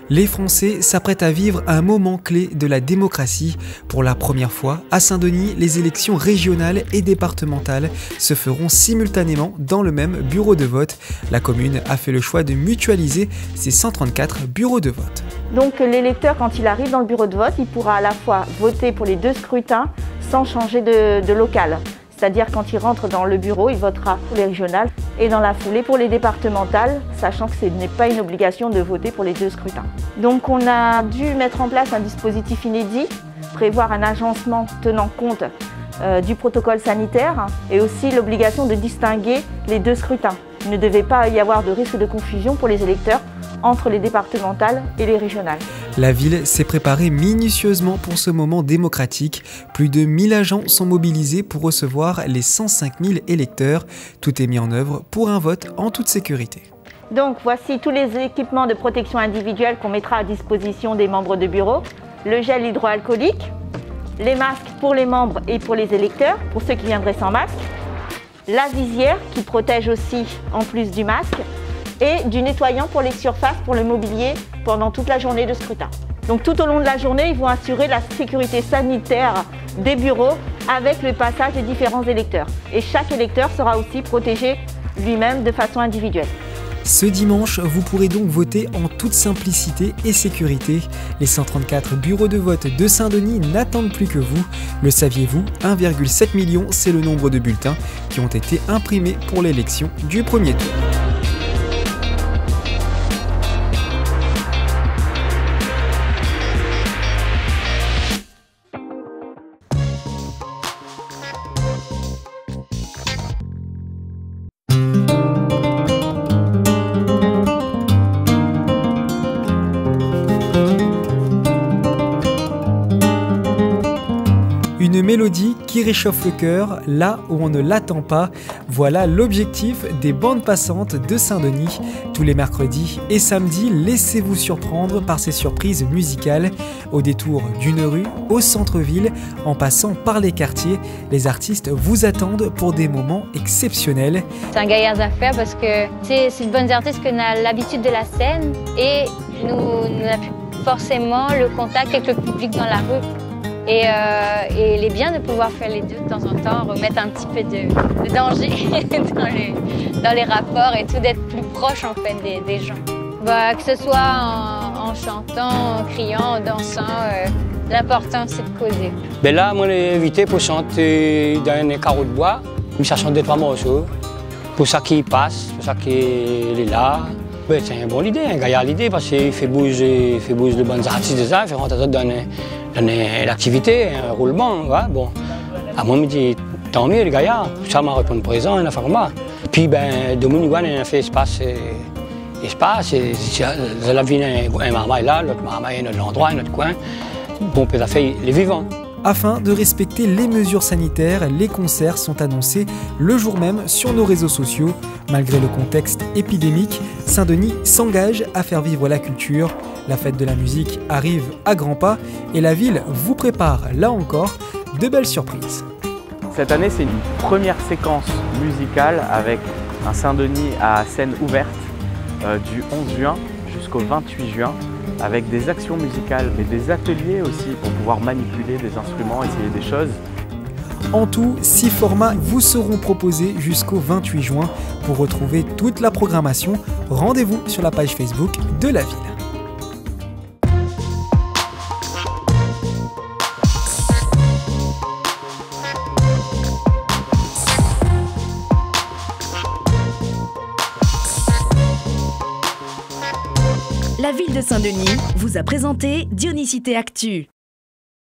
Les Français s'apprêtent à vivre un moment clé de la démocratie. Pour la première fois, à Saint-Denis, les élections régionales et départementales se feront simultanément dans le même bureau de vote. La commune a fait le choix de mutualiser ses 134 bureaux de vote. Donc l'électeur, quand il arrive dans le bureau de vote, il pourra à la fois voter pour les deux scrutins sans changer de local. C'est-à-dire quand il rentre dans le bureau, il votera pour les régionales et dans la foulée pour les départementales, sachant que ce n'est pas une obligation de voter pour les deux scrutins. Donc on a dû mettre en place un dispositif inédit, prévoir un agencement tenant compte du protocole sanitaire et aussi l'obligation de distinguer les deux scrutins. Il ne devait pas y avoir de risque de confusion pour les électeurs entre les départementales et les régionales. La ville s'est préparée minutieusement pour ce moment démocratique. Plus de 1000 agents sont mobilisés pour recevoir les 105 000 électeurs. Tout est mis en œuvre pour un vote en toute sécurité. Donc voici tous les équipements de protection individuelle qu'on mettra à disposition des membres de bureau. Le gel hydroalcoolique, les masques pour les membres et pour les électeurs, pour ceux qui viendraient sans masque, la visière qui protège aussi en plus du masque, et du nettoyant pour les surfaces, pour le mobilier, pendant toute la journée de scrutin. Donc tout au long de la journée, ils vont assurer la sécurité sanitaire des bureaux avec le passage des différents électeurs. Et chaque électeur sera aussi protégé lui-même de façon individuelle. Ce dimanche, vous pourrez donc voter en toute simplicité et sécurité. Les 134 bureaux de vote de Saint-Denis n'attendent plus que vous. Le saviez-vous? 1,7 million, c'est le nombre de bulletins qui ont été imprimés pour l'élection du premier tour. Une mélodie qui réchauffe le cœur là où on ne l'attend pas. Voilà l'objectif des bandes passantes de Saint-Denis. Tous les mercredis et samedis, laissez-vous surprendre par ces surprises musicales. Au détour d'une rue, au centre-ville, en passant par les quartiers, les artistes vous attendent pour des moments exceptionnels. C'est un gaillard à faire parce que c'est de bonnes artistes qu'on a l'habitude de la scène et nous n'a plus forcément le contact avec le public dans la rue. Et il est bien de pouvoir faire les deux de temps en temps, remettre un petit peu de danger dans les rapports et tout, d'être plus proche en fait des gens. Que ce soit en chantant, en criant, en dansant, l'important c'est de causer. Là, moi, j'ai invité pour chanter dans un carreau de bois. Ça chante des trois morceaux. Pour ça qu'il passe, pour ça qu'il est là. C'est une bonne idée, un gaillard l'idée, parce qu'il fait bouger de bonnes artistes de ça, il fait rentrer dans l'activité, un roulement. Ouais, bon. À moi, je me dis, tant mieux les gaillards, ça m'a répondu présent, il a fait comme ça. Puis, de mon niveau, il a fait espace, la ville, un marmaille là, l'autre marmaille, un autre endroit, un autre coin. Bon, puis, ça fait les vivants. Afin de respecter les mesures sanitaires, les concerts sont annoncés le jour même sur nos réseaux sociaux. Malgré le contexte épidémique, Saint-Denis s'engage à faire vivre la culture. La fête de la musique arrive à grands pas et la ville vous prépare, là encore, de belles surprises. Cette année, c'est une première séquence musicale avec un Saint-Denis à scène ouverte du 11 juin jusqu'au 28 juin. Avec des actions musicales et des ateliers aussi pour pouvoir manipuler des instruments, essayer des choses. En tout, 6 formats vous seront proposés jusqu'au 28 juin. Pour retrouver toute la programmation, rendez-vous sur la page Facebook de la ville. La ville de Saint-Denis vous a présenté Dionysité Actu.